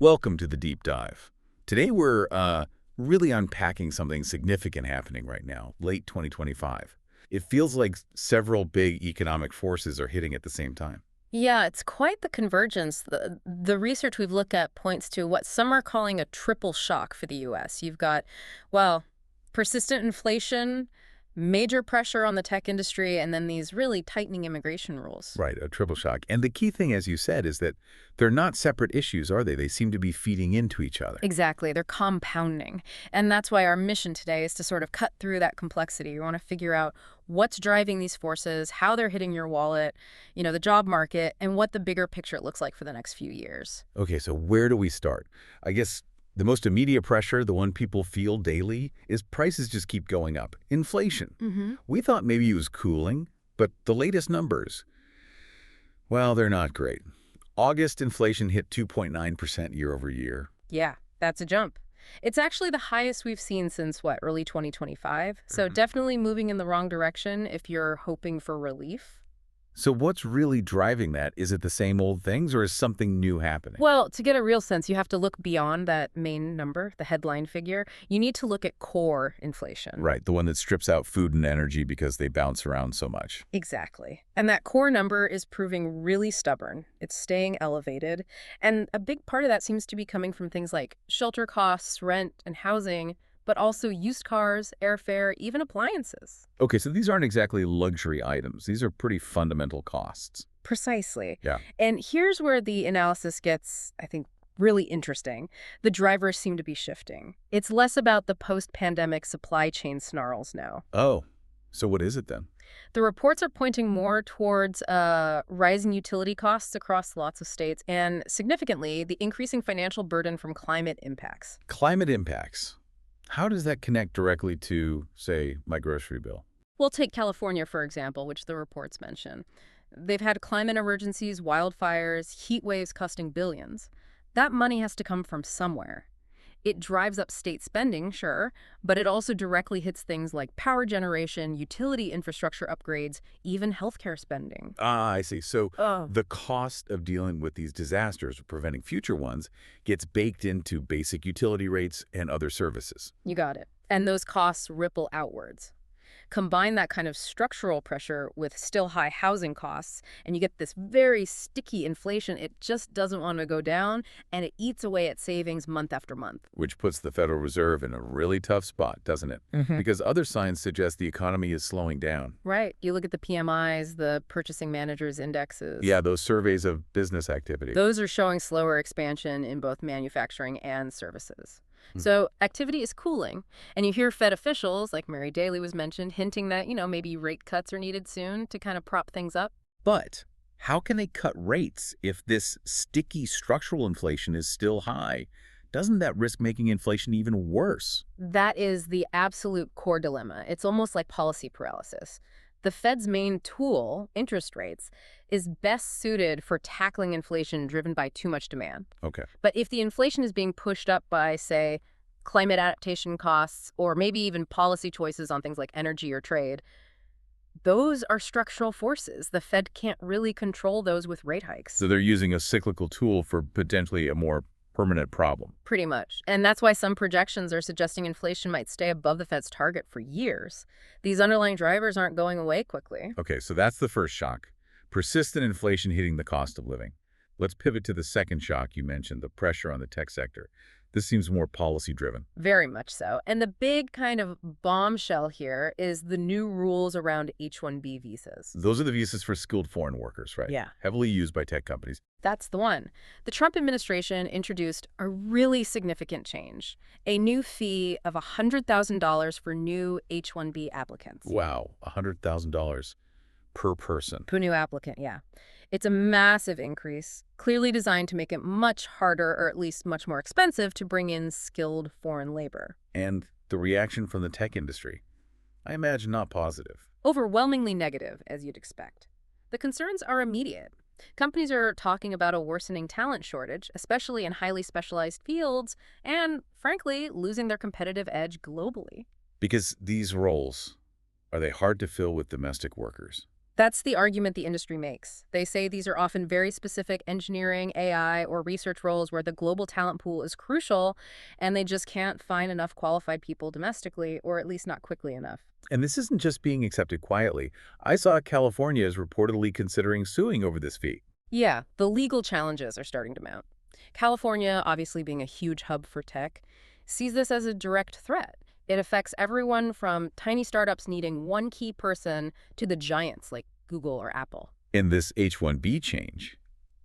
Welcome to the deep dive. Today we're really unpacking something significant happening right now, late 2025. It feels like several big economic forces are hitting at the same time. Yeah, it's quite the convergence. The research we've looked at points to what some are calling a triple shock for the US. You've got, well, persistent inflation, major pressure on the tech industry, and then these really tightening immigration rules. Right, a triple shock. And the key thing, as you said, is that they're not separate issues, are they? They seem to be feeding into each other. Exactly, they're compounding. And that's why our mission today is to sort of cut through that complexity. You want to figure out what's driving these forces, how they're hitting your wallet, the job market, and what the bigger picture looks like for the next few years. Okay, so where do we start? I guess the most immediate pressure, the one people feel daily, is prices just keep going up. Inflation. Mm-hmm. We thought maybe it was cooling, but the latest numbers, well, they're not great. August inflation hit 2.9% year over year. Yeah, that's a jump. It's actually the highest we've seen since, early 2025. So definitely moving in the wrong direction if you're hoping for relief. So what's really driving that? Is it the same old things or is something new happening? Well, to get a real sense, you have to look beyond that main number, the headline figure. You need to look at core inflation. Right, the one that strips out food and energy because they bounce around so much. Exactly. And that core number is proving really stubborn. It's staying elevated. And a big part of that seems to be coming from things like shelter costs, rent, and housing, but also used cars, airfare, even appliances. Okay, so these aren't exactly luxury items. These are pretty fundamental costs. Precisely. Yeah. And here's where the analysis gets, I think, really interesting. The drivers seem to be shifting. It's less about the post-pandemic supply chain snarls now. Oh, so what is it then? The reports are pointing more towards rising utility costs across lots of states and, significantly, the increasing financial burden from climate impacts. Climate impacts. How does that connect directly to, say, my grocery bill? We'll take California, for example, which the reports mention. They've had climate emergencies, wildfires, heat waves costing billions. That money has to come from somewhere. It drives up state spending, sure, but it also directly hits things like power generation, utility infrastructure upgrades, even healthcare spending. Ah, I see. So Oh. the cost of dealing with these disasters or preventing future ones gets baked into basic utility rates and other services. You got it. And those costs ripple outwards. Combine that kind of structural pressure with still high housing costs, and you get this very sticky inflation. It just doesn't want to go down, and it eats away at savings month after month. Which puts the Federal Reserve in a really tough spot, doesn't it? Because other signs suggest the economy is slowing down. Right. You look at the PMIs, the purchasing managers indexes. Yeah, those surveys of business activity. Those are showing slower expansion in both manufacturing and services. Hmm. So activity is cooling. And you hear Fed officials, like Mary Daly was mentioned, hinting that, maybe rate cuts are needed soon to kind of prop things up. But how can they cut rates if this sticky structural inflation is still high? Doesn't that risk making inflation even worse? That is the absolute core dilemma. It's almost like policy paralysis. The Fed's main tool, interest rates, is best suited for tackling inflation driven by too much demand. Okay. But if the inflation is being pushed up by, say, climate adaptation costs, or maybe even policy choices on things like energy or trade, those are structural forces. The Fed can't really control those with rate hikes. So they're using a cyclical tool for potentially a more permanent problem. Pretty much. And that's why some projections are suggesting inflation might stay above the Fed's target for years. These underlying drivers aren't going away quickly. Okay, so that's the first shock. Persistent inflation hitting the cost of living. Let's pivot to the second shock you mentioned, the pressure on the tech sector. This seems more policy-driven. Very much so. And the big kind of bombshell here is the new rules around H-1B visas. Those are the visas for skilled foreign workers, right? Yeah. Heavily used by tech companies. That's the one. The Trump administration introduced a really significant change, a new fee of $100,000 for new H-1B applicants. Wow, $100,000 per person. Per new applicant, yeah. It's a massive increase, clearly designed to make it much harder, or at least much more expensive, to bring in skilled foreign labor. And the reaction from the tech industry? I imagine not positive. Overwhelmingly negative, as you'd expect. The concerns are immediate. Companies are talking about a worsening talent shortage, especially in highly specialized fields, and, frankly, losing their competitive edge globally. Because these roles, are they hard to fill with domestic workers? That's the argument the industry makes. They say these are often very specific engineering, AI, or research roles where the global talent pool is crucial, and they just can't find enough qualified people domestically, or at least not quickly enough. And this isn't just being accepted quietly. I saw California is reportedly considering suing over this fee. Yeah, the legal challenges are starting to mount. California, obviously being a huge hub for tech, sees this as a direct threat. It affects everyone from tiny startups needing one key person to the giants like Google or Apple. In this H-1B change,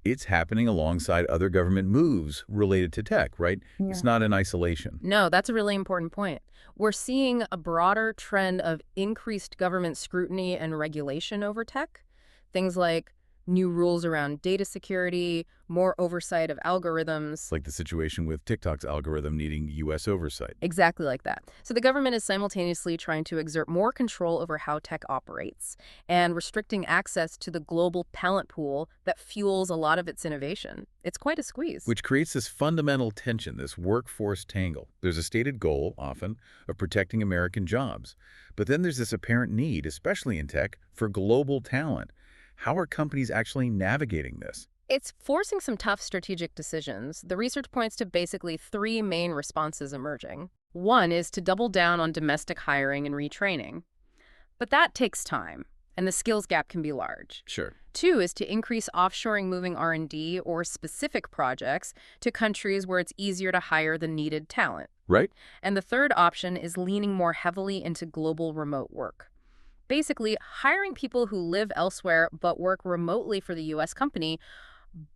it's happening alongside other government moves related to tech, right? Yeah. It's not in isolation. No, that's a really important point. We're seeing a broader trend of increased government scrutiny and regulation over tech. Things like new rules around data security, more oversight of algorithms. It's like the situation with TikTok's algorithm needing U.S. oversight. Exactly like that. So the government is simultaneously trying to exert more control over how tech operates and restricting access to the global talent pool that fuels a lot of its innovation. It's quite a squeeze. Which creates this fundamental tension, this workforce tangle. There's a stated goal, often, of protecting American jobs. But then there's this apparent need, especially in tech, for global talent. How are companies actually navigating this? It's forcing some tough strategic decisions. The research points to basically three main responses emerging. One is to double down on domestic hiring and retraining. But that takes time, and the skills gap can be large. Sure. Two is to increase offshoring moving R&D or specific projects to countries where it's easier to hire the needed talent. Right? And the third option is leaning more heavily into global remote work. Basically, hiring people who live elsewhere but work remotely for the U.S. company,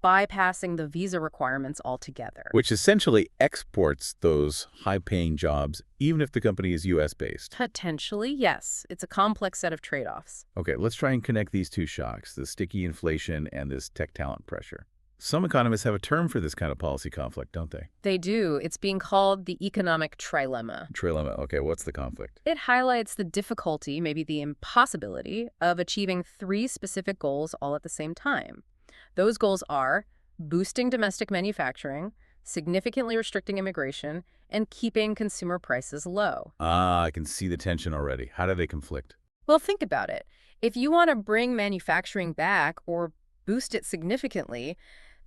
bypassing the visa requirements altogether. Which essentially exports those high-paying jobs, even if the company is U.S.-based. Potentially, yes. It's a complex set of trade-offs. Okay, let's try and connect these two shocks, the sticky inflation and this tech talent pressure. Some economists have a term for this kind of policy conflict, don't they? They do. It's being called the economic trilemma. Trilemma. Okay, what's the conflict? It highlights the difficulty, maybe the impossibility, of achieving three specific goals all at the same time. Those goals are boosting domestic manufacturing, significantly restricting immigration, and keeping consumer prices low. Ah, I can see the tension already. How do they conflict? Well, think about it. If you want to bring manufacturing back or boost it significantly,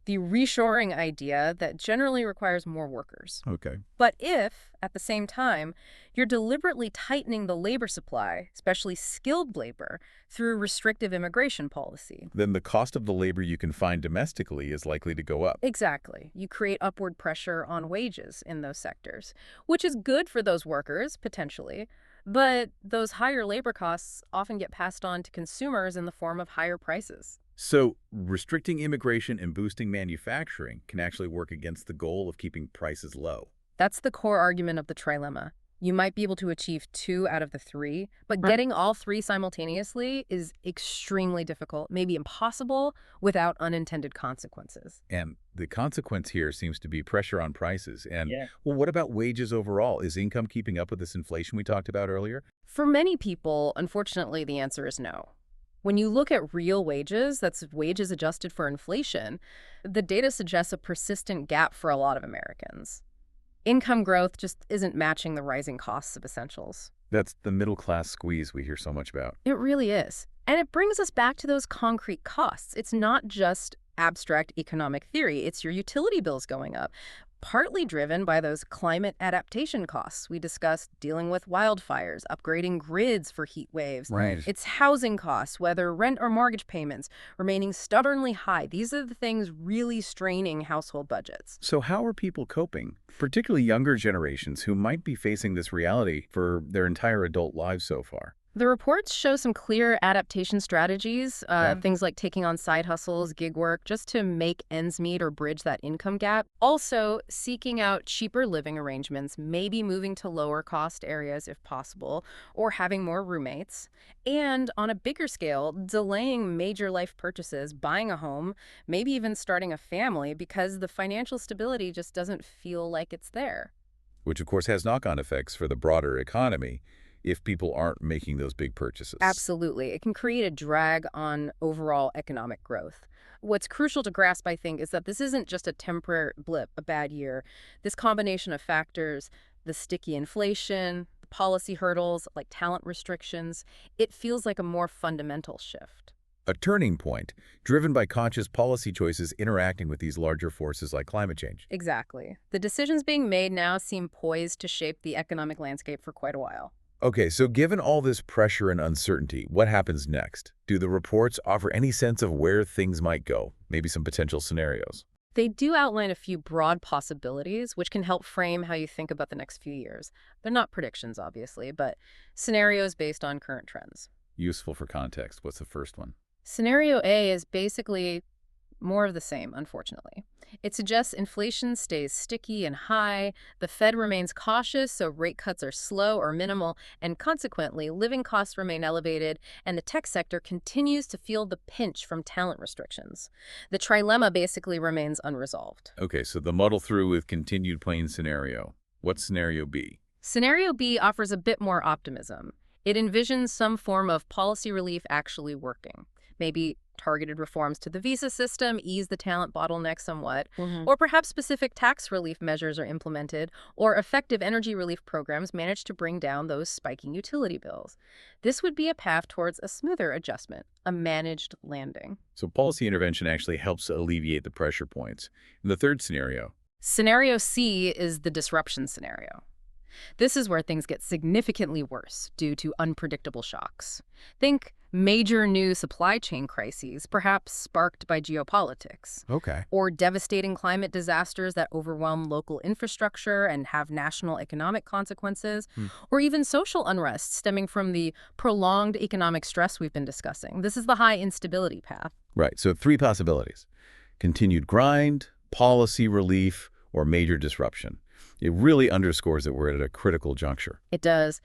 the reshoring idea that generally requires more workers. Okay. But if, at the same time, you're deliberately tightening the labor supply, especially skilled labor, through restrictive immigration policy. Then the cost of the labor you can find domestically is likely to go up. Exactly. You create upward pressure on wages in those sectors, which is good for those workers, potentially. But those higher labor costs often get passed on to consumers in the form of higher prices. So restricting immigration and boosting manufacturing can actually work against the goal of keeping prices low. That's the core argument of the trilemma. You might be able to achieve two out of the three, but getting all three simultaneously is extremely difficult, maybe impossible, without unintended consequences. And the consequence here seems to be pressure on prices. And, Yeah. well, what about wages overall? Is income keeping up with this inflation we talked about earlier? For many people, unfortunately, the answer is no. When you look at real wages, that's wages adjusted for inflation, the data suggests a persistent gap for a lot of Americans. Income growth just isn't matching the rising costs of essentials. That's the middle-class squeeze we hear so much about. It really is. And it brings us back to those concrete costs. It's not just abstract economic theory. It's your utility bills going up, partly driven by those climate adaptation costs we discussed, dealing with wildfires, upgrading grids for heat waves. Right. It's housing costs, whether rent or mortgage payments, remaining stubbornly high. These are the things really straining household budgets. So how are people coping, particularly younger generations who might be facing this reality for their entire adult lives so far? The reports show some clear adaptation strategies, things like taking on side hustles, gig work, just to make ends meet or bridge that income gap. Also, seeking out cheaper living arrangements, maybe moving to lower cost areas if possible, or having more roommates. And on a bigger scale, delaying major life purchases, buying a home, maybe even starting a family because the financial stability just doesn't feel like it's there. Which, of course, has knock-on effects for the broader economy if people aren't making those big purchases. Absolutely. It can create a drag on overall economic growth. What's crucial to grasp, I think, is that this isn't just a temporary blip, a bad year. This combination of factors, the sticky inflation, the policy hurdles like talent restrictions, it feels like a more fundamental shift. A turning point driven by conscious policy choices interacting with these larger forces like climate change. Exactly. The decisions being made now seem poised to shape the economic landscape for quite a while. Okay, so given all this pressure and uncertainty, what happens next? Do the reports offer any sense of where things might go? Maybe some potential scenarios. They do outline a few broad possibilities, which can help frame how you think about the next few years. They're not predictions, obviously, but scenarios based on current trends. Useful for context. What's the first one? Scenario A is basically more of the same, unfortunately. It suggests inflation stays sticky and high, the Fed remains cautious, so rate cuts are slow or minimal, and consequently, living costs remain elevated, and the tech sector continues to feel the pinch from talent restrictions. The trilemma basically remains unresolved. Okay, so the muddle through with continued plain scenario. What's scenario B? Scenario B offers a bit more optimism. It envisions some form of policy relief actually working. Maybe targeted reforms to the visa system ease the talent bottleneck somewhat, or perhaps specific tax relief measures are implemented, or effective energy relief programs manage to bring down those spiking utility bills. This would be a path towards a smoother adjustment, a managed landing. So policy intervention actually helps alleviate the pressure points. In the third scenario, Scenario C is the disruption scenario. This is where things get significantly worse due to unpredictable shocks. Think major new supply chain crises, perhaps sparked by geopolitics, okay, or devastating climate disasters that overwhelm local infrastructure and have national economic consequences, or even social unrest stemming from the prolonged economic stress we've been discussing. This is the high instability path. right. So three possibilities: continued grind, policy relief, or major disruption. It really underscores that we're at a critical juncture. It does.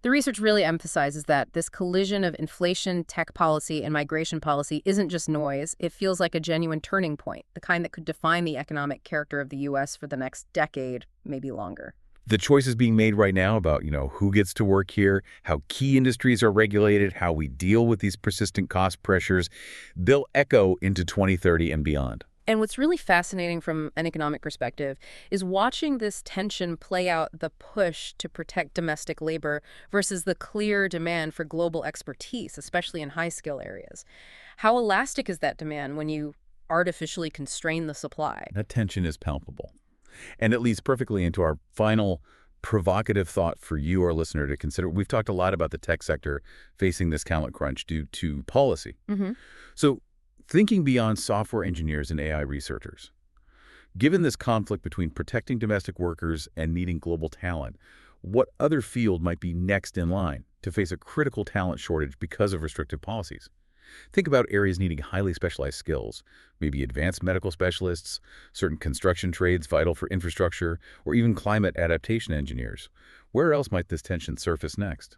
The research really emphasizes that this collision of inflation, tech policy, and migration policy isn't just noise. It feels like a genuine turning point, the kind that could define the economic character of the U.S. for the next decade, maybe longer. The choices being made right now about, who gets to work here, how key industries are regulated, how we deal with these persistent cost pressures, they'll echo into 2030 and beyond. And what's really fascinating from an economic perspective is watching this tension play out, the push to protect domestic labor versus the clear demand for global expertise, especially in high-skill areas. How elastic is that demand when you artificially constrain the supply? That tension is palpable. And it leads perfectly into our final provocative thought for you, our listener, to consider. We've talked a lot about the tech sector facing this talent crunch due to policy. So thinking beyond software engineers and AI researchers, given this conflict between protecting domestic workers and needing global talent, what other field might be next in line to face a critical talent shortage because of restrictive policies? Think about areas needing highly specialized skills, maybe advanced medical specialists, certain construction trades vital for infrastructure, or even climate adaptation engineers. Where else might this tension surface next?